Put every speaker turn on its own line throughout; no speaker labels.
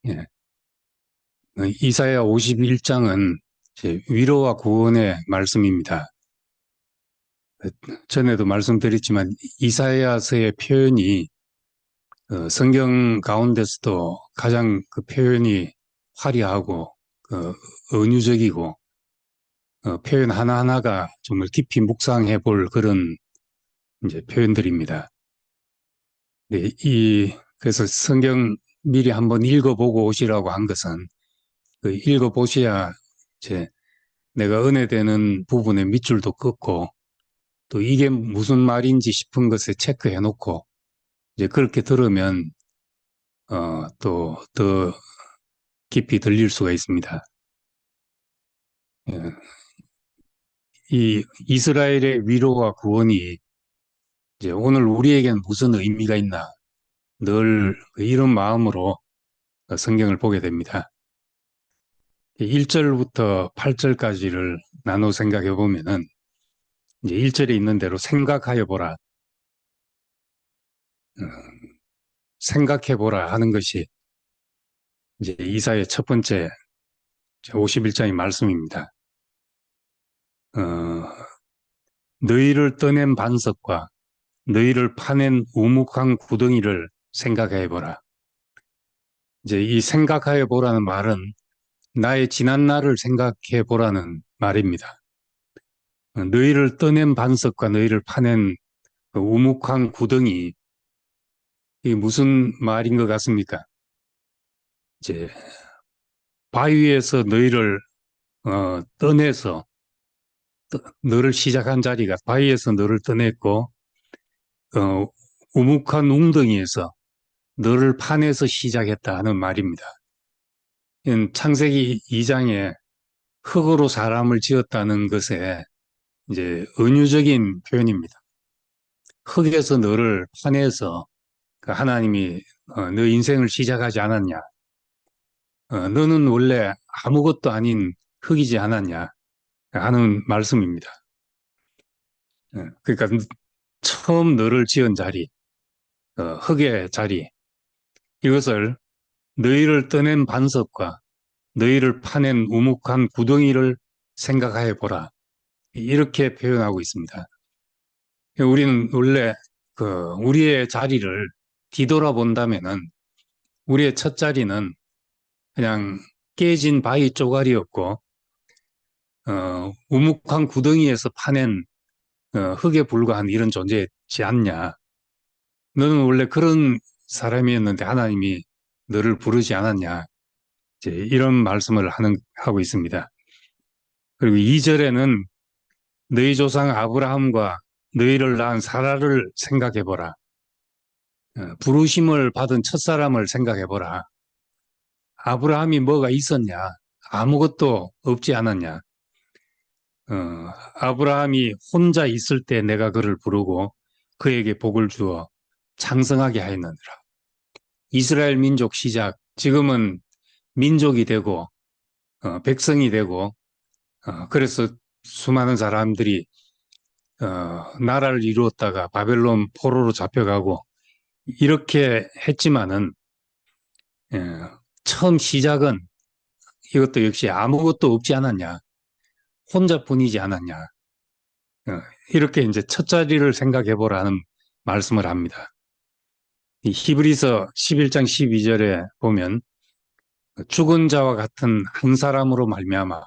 예. 이사야 51장은 위로와 구원의 말씀입니다. 전에도 말씀드렸지만 이사야서의 표현이 성경 가운데서도 가장 그 표현이 화려하고 은유적이고 표현 하나하나가 정말 깊이 묵상해 볼 그런 이제 표현들입니다. 네, 그래서 성경 미리 한번 읽어보고 오시라고 한 것은 읽어보셔야 이제 내가 은혜되는 부분에 밑줄도 긋고 또 이게 무슨 말인지 싶은 것에 체크해 놓고 이제 그렇게 들으면 또 더 깊이 들릴 수가 있습니다. 예, 이 이스라엘의 위로와 구원이 이제 오늘 우리에겐 무슨 의미가 있나 늘 이런 마음으로 성경을 보게 됩니다. 1절부터 8절까지를 나눠 생각해 보면은 이제 1절에 있는 대로 생각하여 보라, 생각해 보라 하는 것이 이제 이사의 첫 번째 51장의 말씀입니다. 너희를 떠낸 반석과 너희를 파낸 우묵한 구덩이를 생각해 보라. 이제 이 생각해 보라는 말은 나의 지난 날을 생각해 보라는 말입니다. 너희를 떠낸 반석과 너희를 파낸 그 우묵한 구덩이, 이게 무슨 말인 것 같습니까? 이제 바위에서 너희를 떠내서 너를 시작한 자리가 바위에서 너를 떠냈고 우묵한 웅덩이에서 너를 파내서 시작했다 하는 말입니다. 이건 창세기 2장에 흙으로 사람을 지었다는 것에 이제 은유적인 표현입니다. 흙에서 너를 파내서 하나님이 너 인생을 시작하지 않았냐? 너는 원래 아무것도 아닌 흙이지 않았냐? 하는 말씀입니다. 그러니까 처음 너를 지은 자리, 흙의 자리, 이것을 너희를 떠낸 반석과 너희를 파낸 우묵한 구덩이를 생각해 보라. 이렇게 표현하고 있습니다. 우리는 원래 우리의 자리를 뒤돌아본다면은 우리의 첫 자리는 그냥 깨진 바위 쪼가리였고 우묵한 구덩이에서 파낸 흙에 불과한 이런 존재였지 않냐. 너는 원래 그런 사람이었는데 하나님이 너를 부르지 않았냐. 이제 이런 말씀을 하고 있습니다. 그리고 2절에는 너희 조상 아브라함과 너희를 낳은 사라를 생각해보라. 부르심을 받은 첫사람을 생각해보라. 아브라함이 뭐가 있었냐? 아무것도 없지 않았냐? 아브라함이 혼자 있을 때 내가 그를 부르고 그에게 복을 주어 창성하게 하였느니라. 이스라엘 민족 시작, 지금은 민족이 되고 백성이 되고 그래서 수많은 사람들이 나라를 이루었다가 바벨론 포로로 잡혀가고 이렇게 했지만은 예, 처음 시작은 이것도 역시 아무것도 없지 않았냐, 혼자뿐이지 않았냐, 이렇게 이제 첫 자리를 생각해 보라는 말씀을 합니다. 이 히브리서 11장 12절에 보면 죽은 자와 같은 한 사람으로 말미암아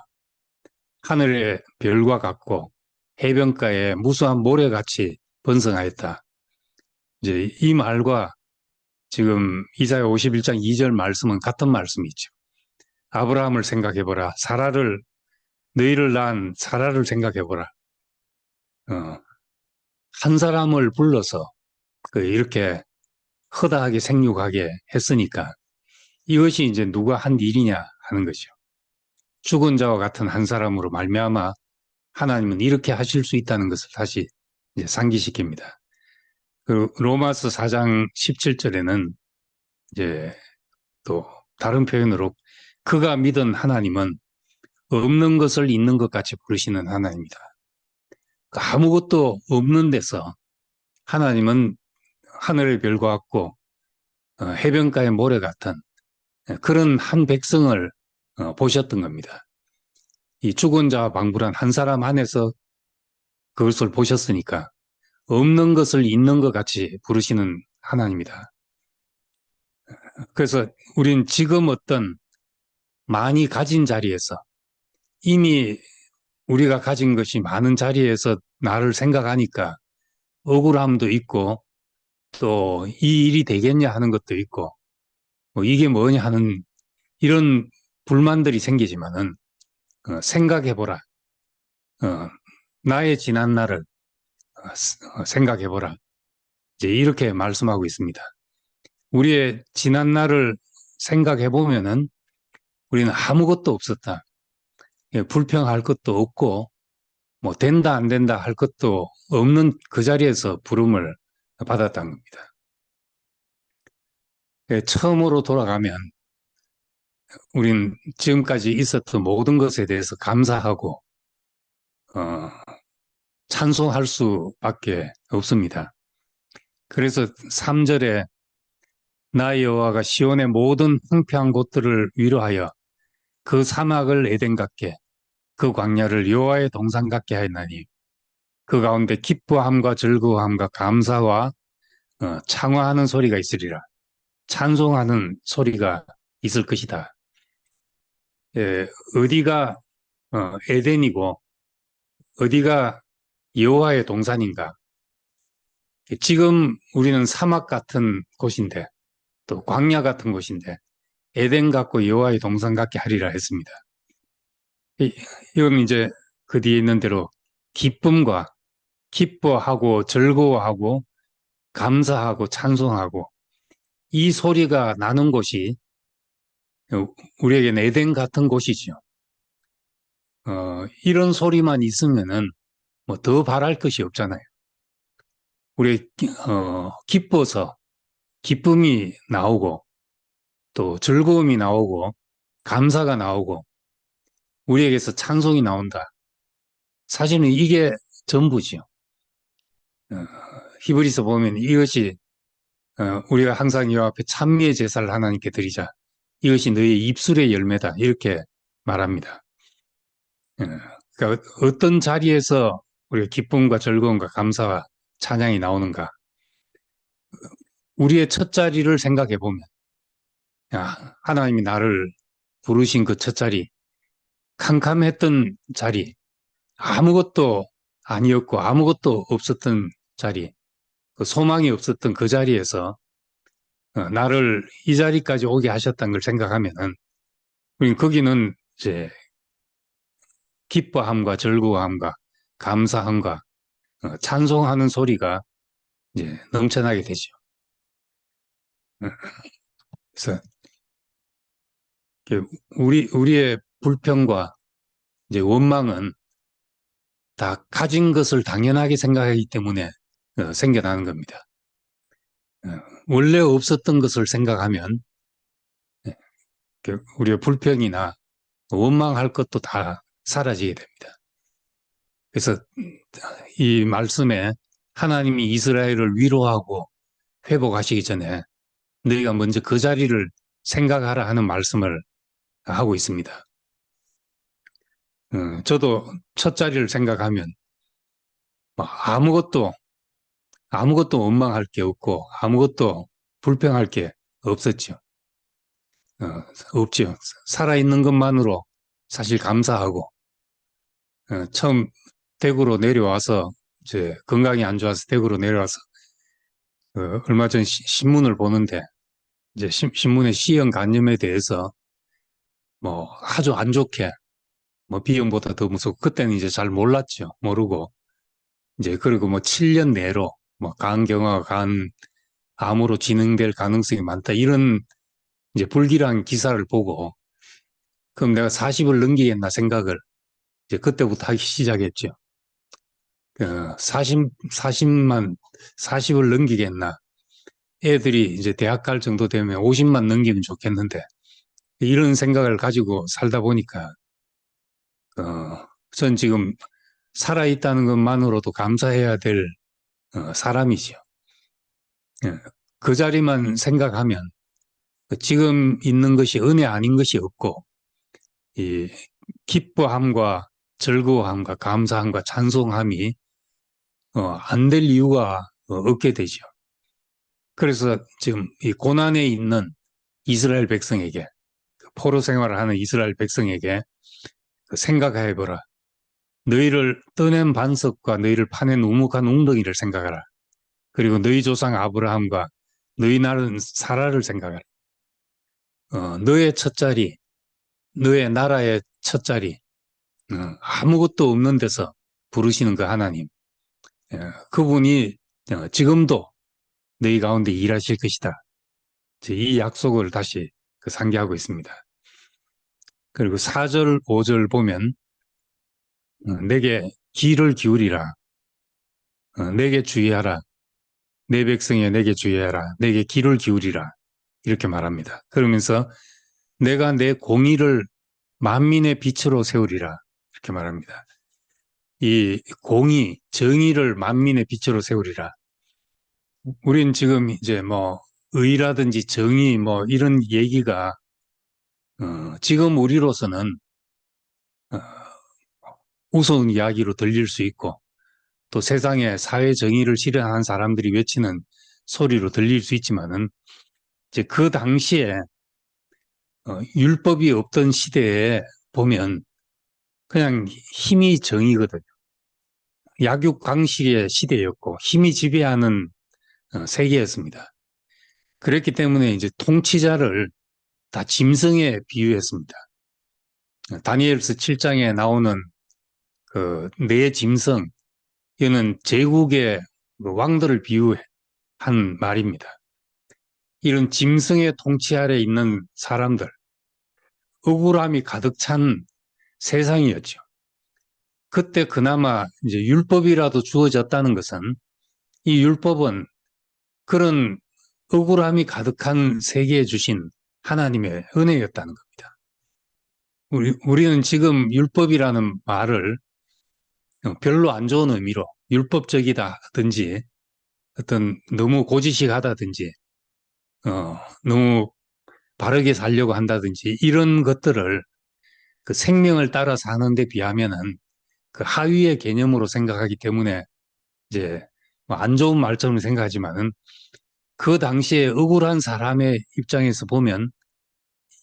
하늘의 별과 같고 해변가에 무수한 모래같이 번성하였다. 이제 이 말과 지금 이사야 51장 2절 말씀은 같은 말씀이죠. 아브라함을 생각해보라. 너희를 낳은 사라를 생각해보라. 한 사람을 불러서 이렇게 허다하게 생육하게 했으니까 이것이 이제 누가 한 일이냐 하는 거죠. 죽은 자와 같은 한 사람으로 말미암아 하나님은 이렇게 하실 수 있다는 것을 다시 이제 상기시킵니다. 그 로마서 4장 17절에는 이제 또 다른 표현으로 그가 믿은 하나님은 없는 것을 있는 것 같이 부르시는 하나님이다. 아무것도 없는 데서 하나님은 하늘의 별과 같고 해변가의 모래 같은 그런 한 백성을 보셨던 겁니다. 이 죽은 자와 방불한 한 사람 안에서 그것을 보셨으니까 없는 것을 있는 것 같이 부르시는 하나님이다. 그래서 우린 지금 어떤 많이 가진 자리에서 이미 우리가 가진 것이 많은 자리에서 나를 생각하니까 억울함도 있고 또 이 일이 되겠냐 하는 것도 있고 뭐 이게 뭐냐 하는 이런 불만들이 생기지만은 생각해보라. 나의 지난 날을 생각해보라. 이제 이렇게 말씀하고 있습니다. 우리의 지난 날을 생각해보면은 우리는 아무것도 없었다. 불평할 것도 없고 뭐 된다 안 된다 할 것도 없는 그 자리에서 부름을 받았다는 겁니다. 처음으로 돌아가면 우린 지금까지 있었던 모든 것에 대해서 감사하고 어, 찬송할 수밖에 없습니다. 그래서 3절에 나 여호와가 시온의 모든 황폐한 곳들을 위로하여 그 사막을 에덴 같게 그 광야를 여호와의 동산 같게 하였나니 그 가운데 기뻐함과 즐거움과 감사와 창화하는 소리가 있으리라. 찬송하는 소리가 있을 것이다. 어디가 에덴이고 어디가 여호와의 동산인가? 지금 우리는 사막 같은 곳인데 또 광야 같은 곳인데 에덴 같고 여호와의 동산 같게 하리라 했습니다. 이건 이제 그 뒤에 있는 대로 기쁨과 기뻐하고 즐거워하고 감사하고 찬송하고 이 소리가 나는 곳이 우리에게는 에덴 같은 곳이죠. 이런 소리만 있으면은 뭐 더 바랄 것이 없잖아요. 우리 기뻐서 기쁨이 나오고 또 즐거움이 나오고 감사가 나오고 우리에게서 찬송이 나온다. 사실은 이게 전부지요. 히브리서 보면 이것이 우리가 항상 이 앞에 찬미의 제사를 하나님께 드리자. 이것이 너의 입술의 열매다. 이렇게 말합니다. 그러니까 어떤 자리에서 우리가 기쁨과 즐거움과 감사와 찬양이 나오는가? 우리의 첫 자리를 생각해 보면, 하나님이 나를 부르신 그 첫 자리, 캄캄했던 자리, 아무것도 아니었고 아무것도 없었던 자리, 그 소망이 없었던 그 자리에서 나를 이 자리까지 오게 하셨다는 걸 생각하면은, 우린 거기는 이제 기뻐함과 즐거움과 감사함과 찬송하는 소리가 이제 넘쳐나게 되죠. 그래서 우리의 불평과 이제 원망은 다 가진 것을 당연하게 생각하기 때문에 생겨나는 겁니다. 원래 없었던 것을 생각하면 우리의 불평이나 원망할 것도 다 사라지게 됩니다. 그래서 이 말씀에 하나님이 이스라엘을 위로하고 회복하시기 전에 너희가 먼저 그 자리를 생각하라 하는 말씀을 하고 있습니다. 저도 첫 자리를 생각하면 뭐 아무것도 원망할 게 없고 아무것도 불평할 게 없었죠. 없죠. 살아있는 것만으로 사실 감사하고 처음 대구로 내려와서 이제 건강이 안 좋아서 대구로 내려와서 얼마 전 신문을 보는데 이제 신문의 C형 간염에 대해서 뭐 아주 안 좋게 뭐 B형보다 더 무섭고 그때는 이제 잘 몰랐죠. 모르고 이제 그리고 뭐 7년 내로 뭐 간경화, 암으로 진행될 가능성이 많다 이런 이제 불길한 기사를 보고 그럼 내가 40을 넘기겠나 생각을 이제 그때부터 하기 시작했죠. 40을 넘기겠나. 애들이 이제 대학 갈 정도 되면 50만 넘기면 좋겠는데 이런 생각을 가지고 살다 보니까 전 지금 살아있다는 것만으로도 감사해야 될 사람이죠. 그 자리만 생각하면 지금 있는 것이 은혜 아닌 것이 없고, 이 기뻐함과 즐거워함과 감사함과 찬송함이 안 될 이유가 없게 되죠. 그래서 지금 이 고난에 있는 이스라엘 백성에게, 포로 생활을 하는 이스라엘 백성에게 생각해보라. 너희를 떠낸 반석과 너희를 파낸 우묵한 웅덩이를 생각하라. 그리고 너희 조상 아브라함과 너희 낳은 사라를 생각하라. 너의 첫자리, 너의 나라의 첫자리, 아무것도 없는 데서 부르시는 그 하나님, 그분이 지금도 너희 가운데 일하실 것이다. 이 약속을 다시 상기하고 있습니다. 그리고 4절, 5절 보면 내게 귀를 기울이라. 내게 주의하라. 내 백성에 내게 주의하라. 내게 귀를 기울이라. 이렇게 말합니다. 그러면서 내가 내 공의를 만민의 빛으로 세우리라. 이렇게 말합니다. 이 공의, 정의를 만민의 빛으로 세우리라. 우린 지금 이제 뭐 의라든지 정의 뭐 이런 얘기가 지금 우리로서는 우스운 이야기로 들릴 수 있고 또 세상에 사회 정의를 실현한 사람들이 외치는 소리로 들릴 수 있지만은 이제 그 당시에 율법이 없던 시대에 보면 그냥 힘이 정의거든요. 약육강식의 시대였고 힘이 지배하는 세계였습니다. 그랬기 때문에 이제 통치자를 다 짐승에 비유했습니다. 다니엘서 7장에 나오는 그 네 짐승, 이거는 제국의 왕들을 비유한 말입니다. 이런 짐승의 통치 아래 있는 사람들, 억울함이 가득 찬 세상이었죠. 그때 그나마 이제 율법이라도 주어졌다는 것은 이 율법은 그런 억울함이 가득한 세계에 주신 하나님의 은혜였다는 겁니다. 우리는 지금 율법이라는 말을 별로 안 좋은 의미로 율법적이다든지 어떤 너무 고지식하다든지 너무 바르게 살려고 한다든지 이런 것들을 그 생명을 따라 사는 데 비하면은 그 하위의 개념으로 생각하기 때문에 이제 뭐 안 좋은 말처럼 생각하지만은 그 당시에 억울한 사람의 입장에서 보면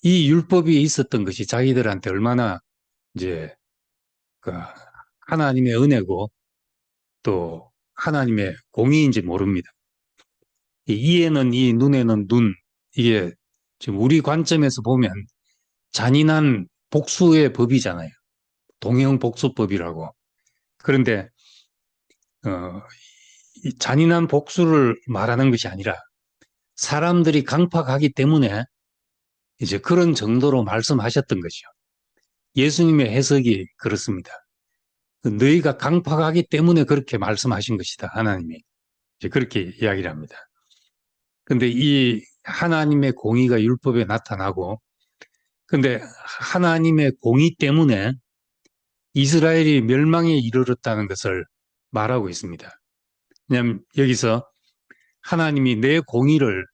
이 율법이 있었던 것이 자기들한테 얼마나 이제 그 하나님의 은혜고 또 하나님의 공의인지 모릅니다. 이에는 이, 눈에는 눈, 이게 지금 우리 관점에서 보면 잔인한 복수의 법이잖아요. 동형복수법이라고. 그런데 이 잔인한 복수를 말하는 것이 아니라 사람들이 강팍하기 때문에 이제 그런 정도로 말씀하셨던 것이요. 예수님의 해석이 그렇습니다. 너희가 강팍하기 때문에 그렇게 말씀하신 것이다. 하나님이. 이제 그렇게 이야기를 합니다. 근데 이 하나님의 공의가 율법에 나타나고 근데 하나님의 공의 때문에 이스라엘이 멸망에 이르렀다는 것을 말하고 있습니다. 왜냐하면 여기서 하나님이 내 공의를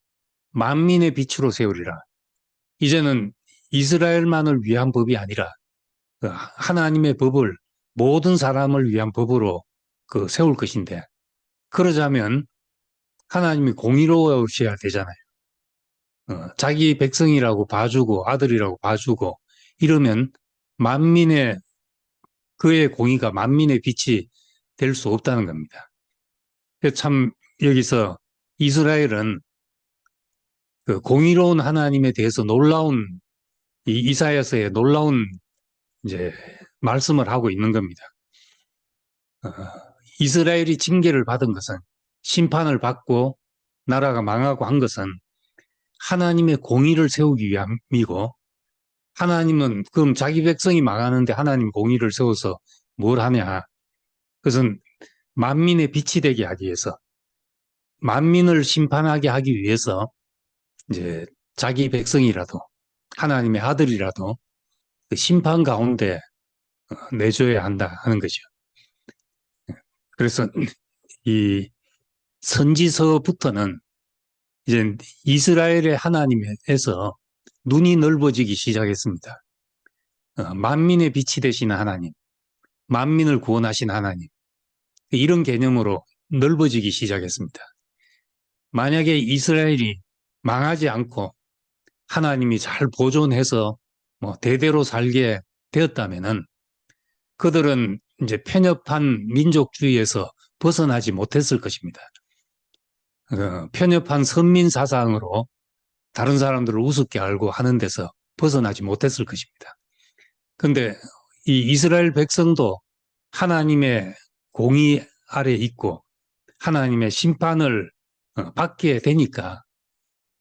만민의 빛으로 세우리라. 이제는 이스라엘만을 위한 법이 아니라 하나님의 법을 모든 사람을 위한 법으로 세울 것인데 그러자면 하나님이 공의로우셔야 되잖아요. 자기 백성이라고 봐주고 아들이라고 봐주고 이러면 만민의 그의 공의가 만민의 빛이 될 수 없다는 겁니다. 참 여기서 이스라엘은 그 공의로운 하나님에 대해서 놀라운 이 이사야서에 놀라운 이제 말씀을 하고 있는 겁니다. 이스라엘이 징계를 받은 것은 심판을 받고 나라가 망하고 한 것은 하나님의 공의를 세우기 위함이고 하나님은 그럼 자기 백성이 망하는데 하나님 공의를 세워서 뭘 하냐? 그것은 만민의 빛이 되게 하기 위해서 만민을 심판하게 하기 위해서 이제 자기 백성이라도 하나님의 아들이라도 그 심판 가운데 내줘야 한다 하는 거죠. 그래서 이 선지서부터는 이제 이스라엘의 하나님에서 눈이 넓어지기 시작했습니다. 만민의 빛이 되시는 하나님, 만민을 구원하신 하나님, 이런 개념으로 넓어지기 시작했습니다. 만약에 이스라엘이 망하지 않고 하나님이 잘 보존해서 대대로 살게 되었다면은 그들은 이제 편협한 민족주의에서 벗어나지 못했을 것입니다. 편협한 선민 사상으로 다른 사람들을 우습게 알고 하는 데서 벗어나지 못했을 것입니다. 그런데 이 이스라엘 백성도 하나님의 공의 아래 있고 하나님의 심판을 받게 되니까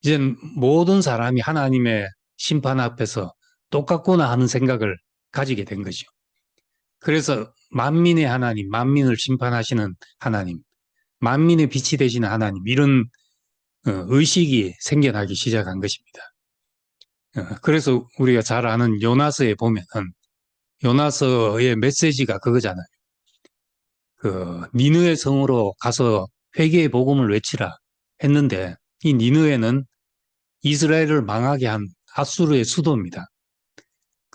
이젠 모든 사람이 하나님의 심판 앞에서 똑같구나 하는 생각을 가지게 된 거죠. 그래서 만민의 하나님, 만민을 심판하시는 하나님, 만민의 빛이 되시는 하나님, 이런 의식이 생겨나기 시작한 것입니다. 그래서 우리가 잘 아는 요나서에 보면은 요나서의 메시지가 그거잖아요. 니느웨 성으로 가서 회개의 복음을 외치라 했는데 이 니느웨는 이스라엘을 망하게 한 아수르의 수도입니다.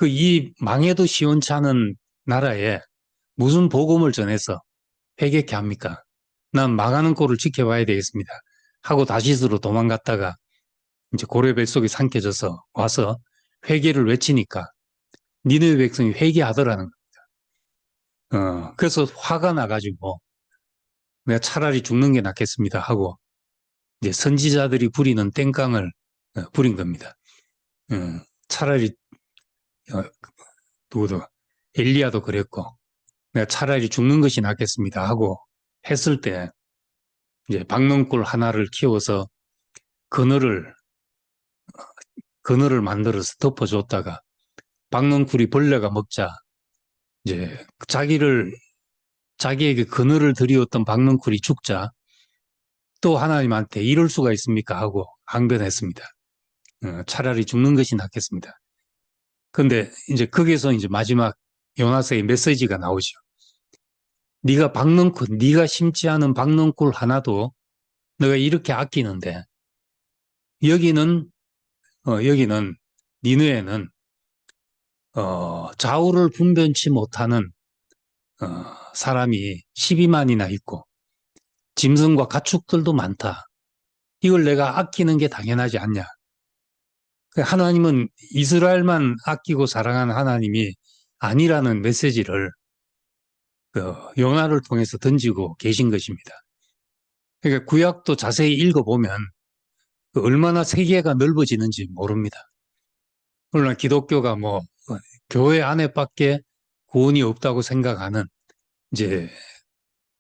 이 망해도 시원치 않은 나라에 무슨 복음을 전해서 회개케 합니까? 난 망하는 꼴을 지켜봐야 되겠습니다. 하고 다시스로 도망갔다가 이제 고래 뱃속에 삼켜져서 와서 회개를 외치니까 니느웨 백성이 회개하더라는 겁니다. 그래서 화가 나가지고 내가 차라리 죽는 게 낫겠습니다 하고 이제 선지자들이 부리는 땡깡을 부린 겁니다. 차라리 누구도 엘리야도 그랬고 내가 차라리 죽는 것이 낫겠습니다 하고 했을 때 이제 박농꿀 하나를 키워서 그늘을 만들어서 덮어줬다가 박농꿀이 벌레가 먹자 이제 자기에게 그늘을 드리웠던 박농꿀이 죽자 또 하나님한테 이럴 수가 있습니까 하고 항변했습니다. 차라리 죽는 것이 낫겠습니다. 근데 이제 거기서 이제 마지막 요나서의 메시지가 나오죠. 네가 심지 않은 박농꿀 하나도 너가 이렇게 아끼는데 여기는 니느웨는 좌우를 분변치 못하는 사람이 12만이나 있고 짐승과 가축들도 많다. 이걸 내가 아끼는 게 당연하지 않냐. 하나님은 이스라엘만 아끼고 사랑하는 하나님이 아니라는 메시지를 요나를 통해서 던지고 계신 것입니다. 그러니까 구약도 자세히 읽어보면 얼마나 세계가 넓어지는지 모릅니다. 물론 기독교가 교회 안에밖에 구원이 없다고 생각하는 이제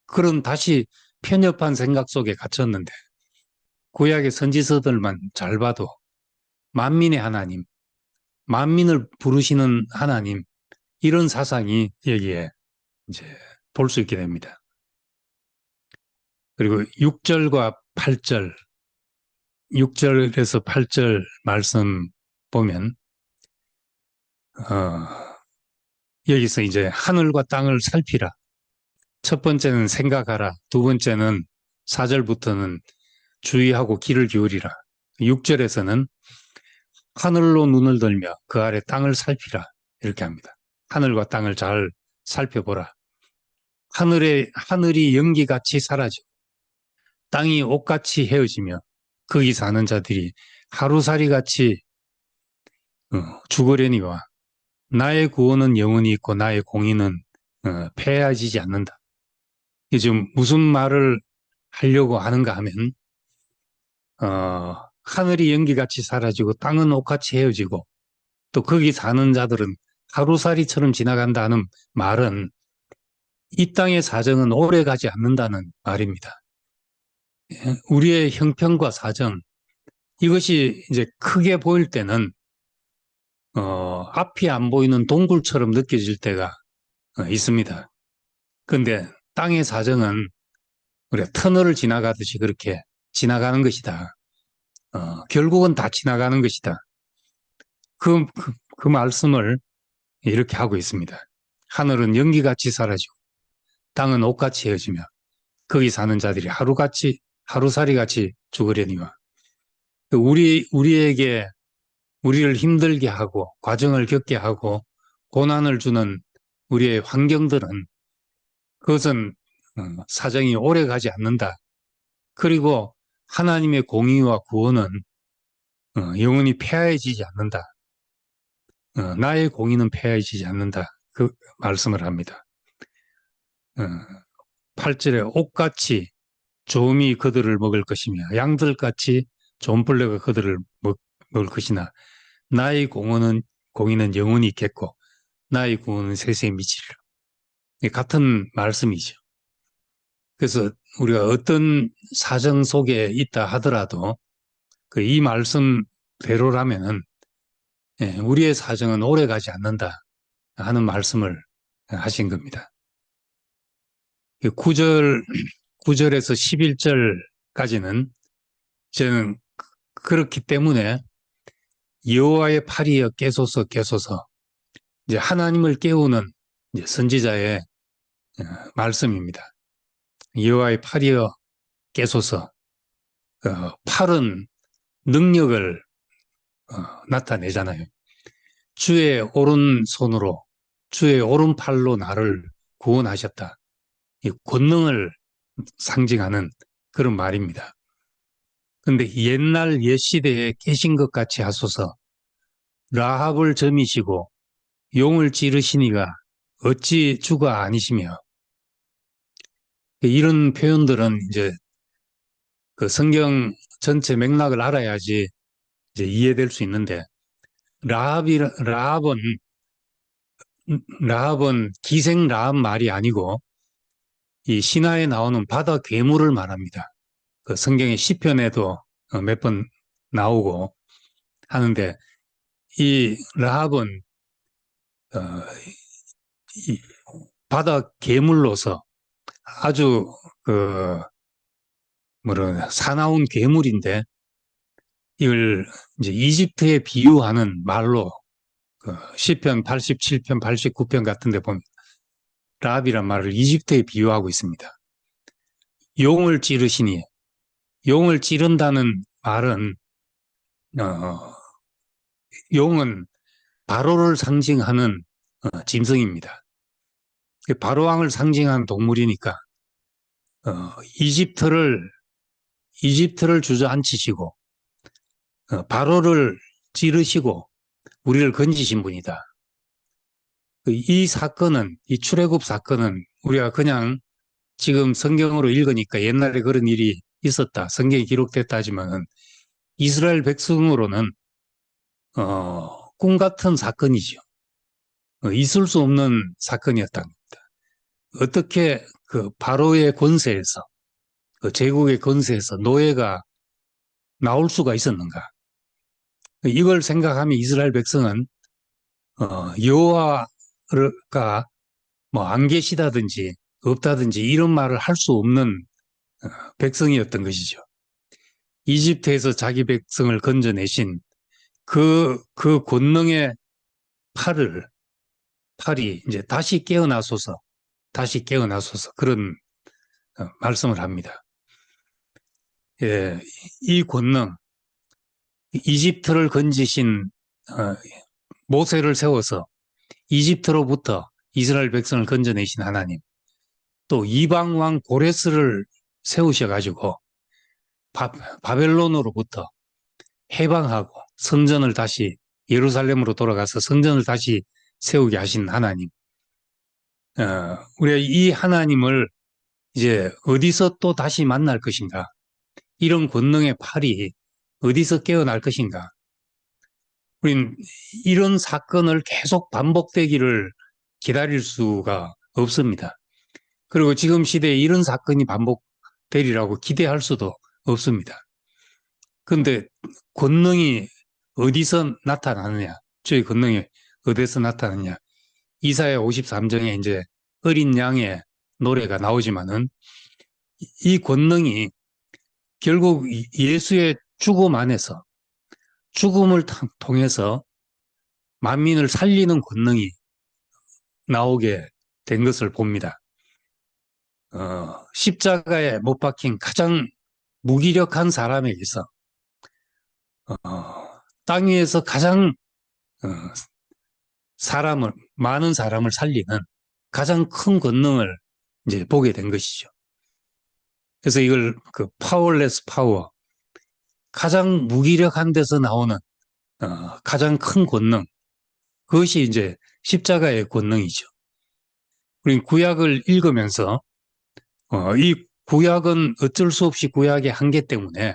그런 다시 편협한 생각 속에 갇혔는데 구약의 선지서들만 잘 봐도 만민의 하나님, 만민을 부르시는 하나님 이런 사상이 여기에 이제 볼 수 있게 됩니다. 그리고 6절과 8절, 6절에서 8절 말씀 보면 여기서 이제 하늘과 땅을 살피라. 첫 번째는 생각하라. 두 번째는 4절부터는 주의하고 귀를 기울이라. 6절에서는 하늘로 눈을 들며 그 아래 땅을 살피라. 이렇게 합니다. 하늘과 땅을 잘 살펴보라. 하늘이 연기같이 사라지고 땅이 옷같이 헤어지며 거기 사는 자들이 하루살이같이 죽으려니와 나의 구원은 영원히 있고 나의 공의는 패하지지 않는다. 지금 무슨 말을 하려고 하는가 하면 하늘이 연기같이 사라지고 땅은 옷같이 헤어지고 또 거기 사는 자들은 하루살이처럼 지나간다는 말은 이 땅의 사정은 오래 가지 않는다는 말입니다. 우리의 형편과 사정 이것이 이제 크게 보일 때는 앞이 안 보이는 동굴처럼 느껴질 때가 있습니다. 그런데 땅의 사정은 우리가 터널을 지나가듯이 그렇게 지나가는 것이다. 결국은 다 지나가는 것이다. 그 말씀을 이렇게 하고 있습니다. 하늘은 연기같이 사라지고 땅은 옷같이 헤어지며 거기 사는 자들이 하루살이같이 죽으려니와 우리에게 우리를 힘들게 하고 과정을 겪게 하고 고난을 주는 우리의 환경들은 그것은 사정이 오래 가지 않는다. 그리고 하나님의 공의와 구원은 영원히 폐하해지지 않는다. 나의 공의는 폐하해지지 않는다. 그 말씀을 합니다. 8절에 옥같이 조음이 그들을 먹을 것이며 양들같이 존벌레가 그들을 먹을 것이나 나의 공의는 영원히 있겠고 나의 구원은 세세에 미치리라. 같은 말씀이죠. 그래서 우리가 어떤 사정 속에 있다 하더라도 이 말씀대로라면은 우리의 사정은 오래 가지 않는다 하는 말씀을 하신 겁니다. 9절에서 11절까지는 저는 그렇기 때문에 여호와의 팔이여 깨소서 깨소서 이제 하나님을 깨우는 이제 선지자의 말씀입니다. 여호와의 팔이여 깨소서. 팔은 능력을 나타내잖아요. 주의 오른손으로 주의 오른팔로 나를 구원하셨다. 이 권능을 상징하는 그런 말입니다. 그런데 옛날 옛시대에 계신 것 같이 하소서. 라합을 점이시고 용을 찌르시니가 어찌 주가 아니시며. 이런 표현들은 이제 그 성경 전체 맥락을 알아야지 이제 이해될 수 있는데 라합은 기생 라합 말이 아니고 이 신화에 나오는 바다 괴물을 말합니다. 그 성경의 시편에도 몇 번 나오고 하는데 이 라합은 이 바다 괴물로서 아주 사나운 괴물인데 이걸 이제 이집트에 비유하는 말로 시편 87편, 89편 같은 데 보면 라합이란 말을 이집트에 비유하고 있습니다. 용을 찌르시니 용을 찌른다는 말은 용은 바로를 상징하는 짐승입니다. 바로왕을 상징하는 동물이니까 이집트를 주저앉히시고 바로를 찌르시고 우리를 건지신 분이다. 이 사건은, 이 출애굽 사건은 우리가 그냥 지금 성경으로 읽으니까 옛날에 그런 일이 있었다, 성경에 기록됐다 하지만 이스라엘 백성으로는 꿈 같은 사건이죠. 있을 수 없는 사건이었다는 겁니다. 어떻게 그 바로의 권세에서, 그 제국의 권세에서 노예가 나올 수가 있었는가? 이걸 생각하면 이스라엘 백성은 여호와가 뭐 안 계시다든지 없다든지 이런 말을 할 수 없는 백성이었던 것이죠. 이집트에서 자기 백성을 건져내신 그 권능의 팔이 이제 다시 깨어나소서 그런 말씀을 합니다. 예, 이 권능, 이집트를 건지신 모세를 세워서 이집트로부터 이스라엘 백성을 건져내신 하나님, 또 이방 왕 고레스를 세우셔가지고 바벨론으로부터 해방하고 성전을 다시 예루살렘으로 돌아가서 성전을 다시 세우게 하신 하나님, 우리가 이 하나님을 이제 어디서 또 다시 만날 것인가? 이런 권능의 팔이 어디서 깨어날 것인가? 우린 이런 사건을 계속 반복되기를 기다릴 수가 없습니다. 그리고 지금 시대에 이런 사건이 반복되리라고 기대할 수도 없습니다. 그런데 권능이 어디서 나타나느냐? 저희 권능이 어디서 나타나느냐? 이사야 53장에 이제 어린 양의 노래가 나오지만은 이 권능이 결국 예수의 죽음 안에서, 죽음을 통해서 만민을 살리는 권능이 나오게 된 것을 봅니다. 십자가에 못 박힌 가장 무기력한 사람에게서 땅 위에서 가장 어, 많은 사람을 살리는 가장 큰 권능을 이제 보게 된 것이죠. 그래서 이걸 그 파워레스 파워, 가장 무기력한 데서 나오는 가장 큰 권능, 그것이 이제 십자가의 권능이죠. 우리 구약을 읽으면서 이 구약은 어쩔 수 없이 구약의 한계 때문에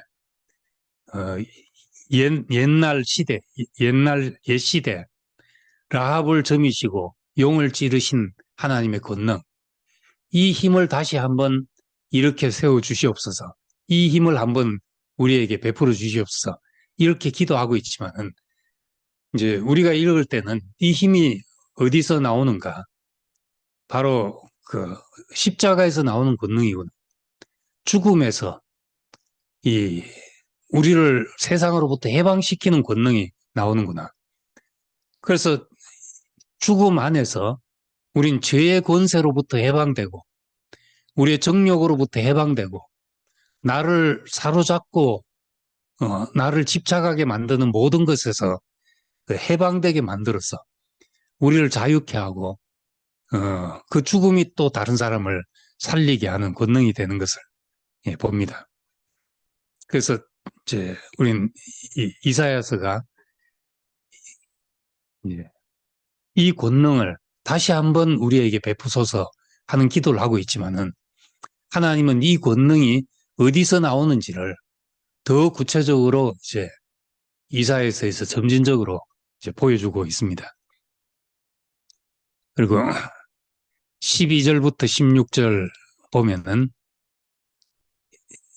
어, 옛날 시대, 옛 시대 라합을 점이시고 용을 찌르신 하나님의 권능, 이 힘을 다시 한번 이렇게 세워 주시옵소서. 이 힘을 한번 우리에게 베풀어 주시옵소서. 이렇게 기도하고 있지만은 이제 우리가 읽을 때는 이 힘이 어디서 나오는가? 바로 그 십자가에서 나오는 권능이구나. 죽음에서 이 우리를 세상으로부터 해방시키는 권능이 나오는구나. 그래서 죽음 안에서 우린 죄의 권세로부터 해방되고 우리의 정욕으로부터 해방되고 나를 사로잡고 나를 집착하게 만드는 모든 것에서 해방되게 만들어서 우리를 자유케 하고 그 죽음이 또 다른 사람을 살리게 하는 권능이 되는 것을 봅니다. 그래서 이제 우린 이사야서가 이 권능을 다시 한번 우리에게 베푸소서 하는 기도를 하고 있지만은 하나님은 이 권능이 어디서 나오는지를 더 구체적으로 이제 이사야서에서 점진적으로 이제 보여주고 있습니다. 그리고 12절부터 16절 보면은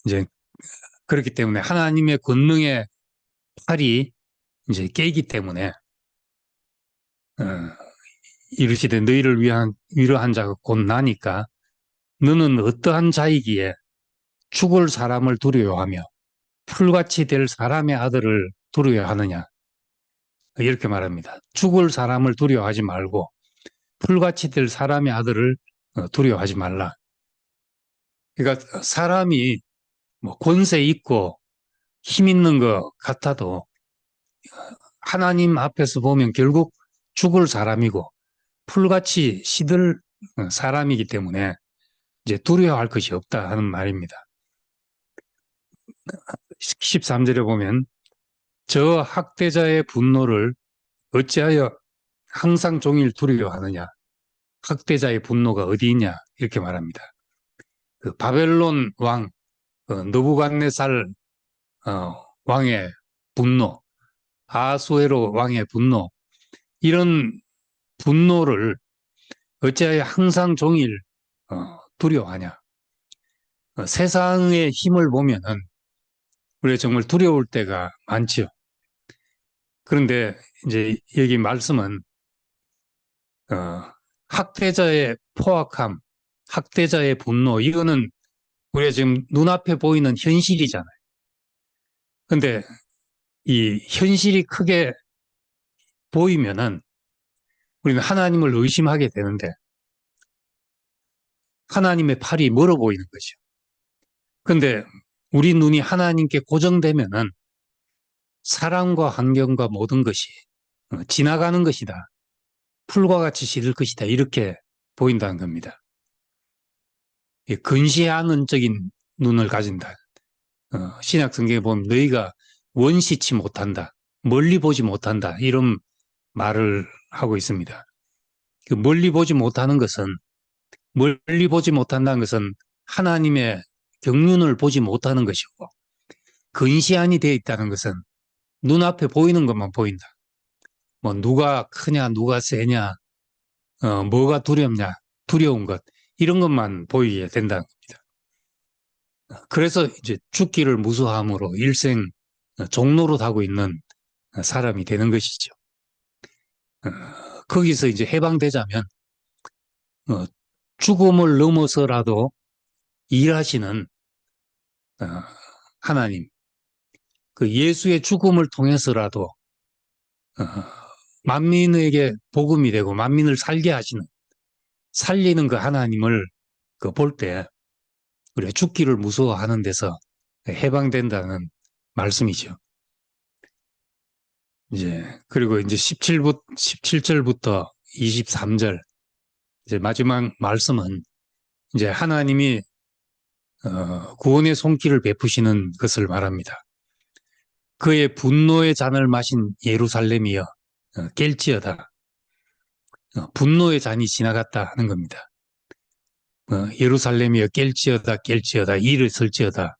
이제 그렇기 때문에 하나님의 권능의 팔이 이제 깨기 때문에 이르시되 너희를 위로한 자가 곧 나니까 너는 어떠한 자이기에 죽을 사람을 두려워하며 풀같이 될 사람의 아들을 두려워하느냐 이렇게 말합니다. 죽을 사람을 두려워하지 말고 풀같이 될 사람의 아들을 두려워하지 말라. 그러니까 사람이 뭐 권세 있고 힘 있는 것 같아도 하나님 앞에서 보면 결국 죽을 사람이고 풀같이 시들 사람이기 때문에 이제 두려워할 것이 없다 하는 말입니다. 13절에 보면 저 학대자의 분노를 어찌하여 항상 종일 두려워하느냐. 학대자의 분노가 어디 있냐 이렇게 말합니다. 그 바벨론 왕 느부갓네살 왕의 분노, 아수에로 왕의 분노, 이런 분노를 어찌하여 항상 종일 두려워하냐. 세상의 힘을 보면은 우리가 정말 두려울 때가 많죠. 그런데 이제 여기 말씀은 학대자의 포악함, 학대자의 분노, 이거는 우리가 지금 눈앞에 보이는 현실이잖아요. 근데 이 현실이 크게 보이면은 우리는 하나님을 의심하게 되는데 하나님의 팔이 멀어 보이는 거죠. 근데 우리 눈이 하나님께 고정되면은 사람과 환경과 모든 것이 지나가는 것이다. 풀과 같이 시들 것이다. 이렇게 보인다는 겁니다. 근시안은적인 눈을 가진다. 신약 성경에 보면 너희가 원시치 못한다. 멀리 보지 못한다. 이런 말을 하고 있습니다. 그 멀리 보지 못하는 것은 멀리 보지 못한다는 것은 하나님의 경륜을 보지 못하는 것이고 근시안이 되어 있다는 것은 눈앞에 보이는 것만 보인다. 뭐 누가 크냐 누가 세냐 뭐가 두렵냐 두려운 것 이런 것만 보이게 된다는 겁니다. 그래서 이제 죽기를 무서워함으로 일생 종로로 타고 있는 사람이 되는 것이죠. 거기서 이제 해방되자면 죽음을 넘어서라도 일하시는 하나님, 그 예수의 죽음을 통해서라도 만민에게 복음이 되고 만민을 살게 하시는 살리는 그 하나님을 볼 때 우리가 죽기를 무서워하는 데서 해방된다는 말씀이죠. 그리고 이제 17절부터 23절, 이제 마지막 말씀은 이제 하나님이 구원의 손길을 베푸시는 것을 말합니다. 그의 분노의 잔을 마신 예루살렘이여 깰지어다. 분노의 잔이 지나갔다 하는 겁니다. 예루살렘이여 깰지어다 이를 설지어다.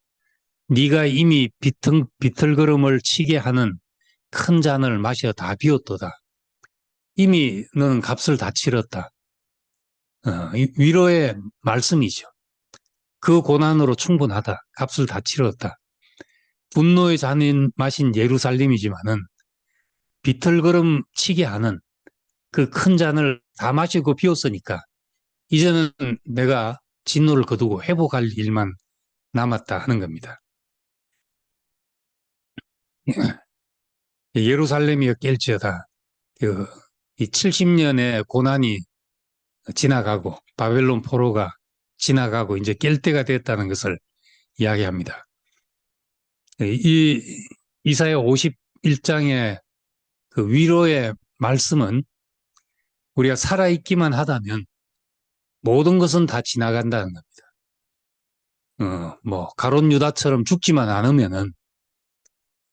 네가 이미 비틀거름을 치게 하는 큰 잔을 마셔 다 비웠도다. 이미 너는 값을 다 치렀다. 위로의 말씀이죠. 그 고난으로 충분하다. 값을 다 치렀다. 분노의 잔인 마신 예루살렘이지만은 비틀거름 치게 하는 그 큰 잔을 다 마시고 비웠으니까 이제는 내가 진노를 거두고 회복할 일만 남았다 하는 겁니다. 예루살렘이여 깰지어다. 이 70년의 고난이 지나가고 바벨론 포로가 지나가고 이제 깰 때가 됐다는 것을 이야기합니다. 이 이사야 51장의 그 위로의 말씀은 우리가 살아있기만 하다면 모든 것은 다 지나간다는 겁니다. 가론 유다처럼 죽지만 않으면은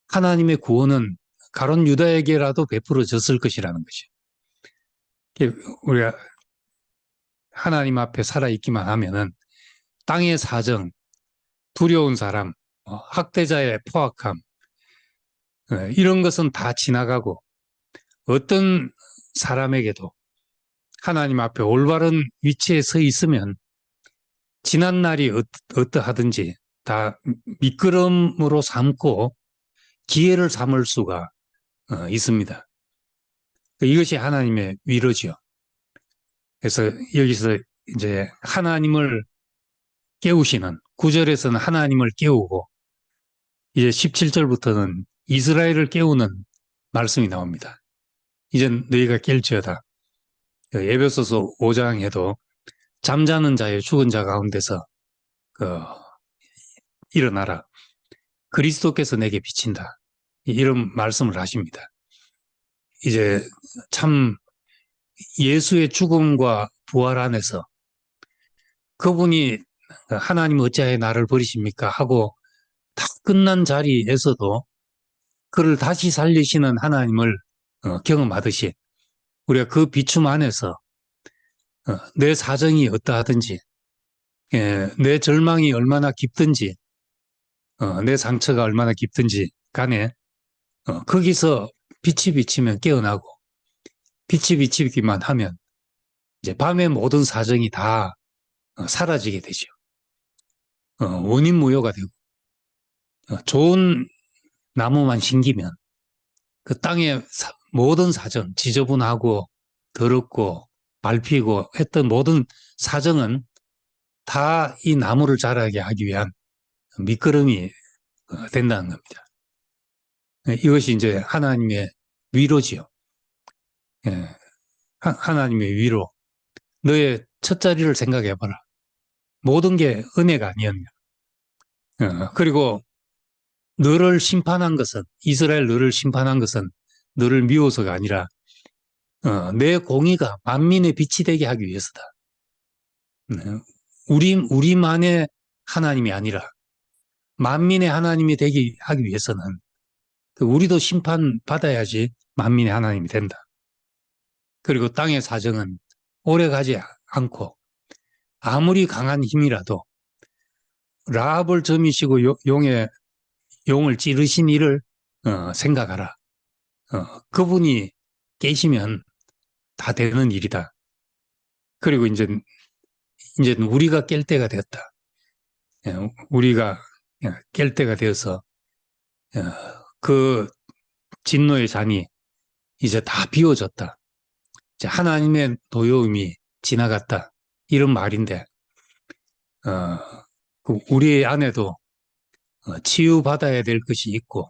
하나님의 구원은 가론 유다에게라도 베풀어졌을 것이라는 것이요. 우리가 하나님 앞에 살아있기만 하면은 땅의 사정, 두려운 사람, 학대자의 포악함, 이런 것은 다 지나가고 어떤 사람에게도 하나님 앞에 올바른 위치에 서 있으면 지난 날이 어떠하든지 다 미끄럼으로 삼고 기회를 삼을 수가 있습니다. 이것이 하나님의 위로지요. 그래서 여기서 이제 하나님을 깨우시는 9절에서는 하나님을 깨우고 이제 17절부터는 이스라엘을 깨우는 말씀이 나옵니다. 이젠 너희가 깰지어다. 에베소서 5장에도 잠자는 자의 죽은 자 가운데서 일어나라. 그리스도께서 내게 비친다. 이런 말씀을 하십니다. 이제 참 예수의 죽음과 부활 안에서 그분이 하나님 어찌하여 나를 버리십니까 하고 다 끝난 자리에서도 그를 다시 살리시는 하나님을 경험하듯이 우리가 그 비춤 안에서 내 사정이 어떠하든지 내 절망이 얼마나 깊든지 내 상처가 얼마나 깊든지 간에 거기서 빛이 비치면 깨어나고 빛이 비치기만 하면 이제 밤의 모든 사정이 다 사라지게 되죠. 원인무효가 되고 좋은 나무만 심기면 그 땅의 모든 사정, 지저분하고 더럽고 밟히고 했던 모든 사정은 다 이 나무를 자라게 하기 위한 밑거름이 된다는 겁니다. 이것이 이제 하나님의 위로지요. 하나님의 위로. 너의 첫자리를 생각해봐라. 모든 게 은혜가 아니었냐. 그리고 너를 심판한 것은, 이스라엘 너를 심판한 것은 너를 미워서가 아니라 내 공의가 만민의 빛이 되게 하기 위해서다. 우리만의 하나님이 아니라 만민의 하나님이 되게 하기 위해서는 우리도 심판받아야지 만민의 하나님이 된다. 그리고 땅의 사정은 오래가지 않고 아무리 강한 힘이라도 라합을 점이시고 용을 찌르신 이를 생각하라. 그분이 깨시면 다 되는 일이다. 그리고 이제 우리가 깰 때가 되었다. 우리가 깰 때가 되어서 그 진노의 잔이 이제 다 비워졌다. 이제 하나님의 도여움이 지나갔다. 이런 말인데 우리 안에도 치유받아야 될 것이 있고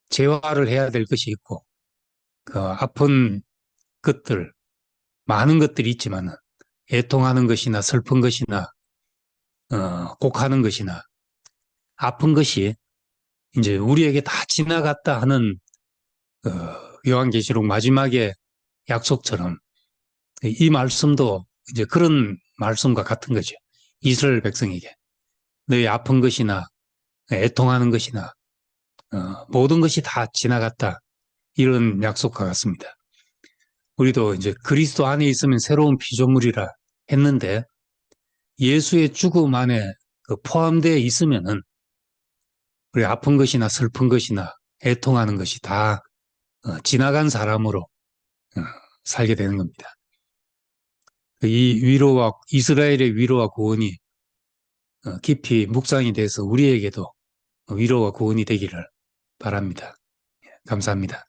재활을 해야 될 것이 있고 그 아픈 것들 많은 것들이 있지만 애통하는 것이나 슬픈 것이나 곡하는 것이나 아픈 것이 이제 우리에게 다 지나갔다 하는 요한계시록 마지막에 약속처럼 이 말씀도 이제 그런 말씀과 같은 거죠. 이스라엘 백성에게 너희 아픈 것이나 애통하는 것이나 모든 것이 다 지나갔다. 이런 약속과 같습니다. 우리도 이제 그리스도 안에 있으면 새로운 피조물이라 했는데 예수의 죽음 안에 포함되어 있으면은 우리 아픈 것이나 슬픈 것이나 애통하는 것이 다 지나간 사람으로 살게 되는 겁니다. 이 위로와 이스라엘의 위로와 구원이 깊이 묵상이 돼서 우리에게도 위로와 구원이 되기를 바랍니다. 감사합니다.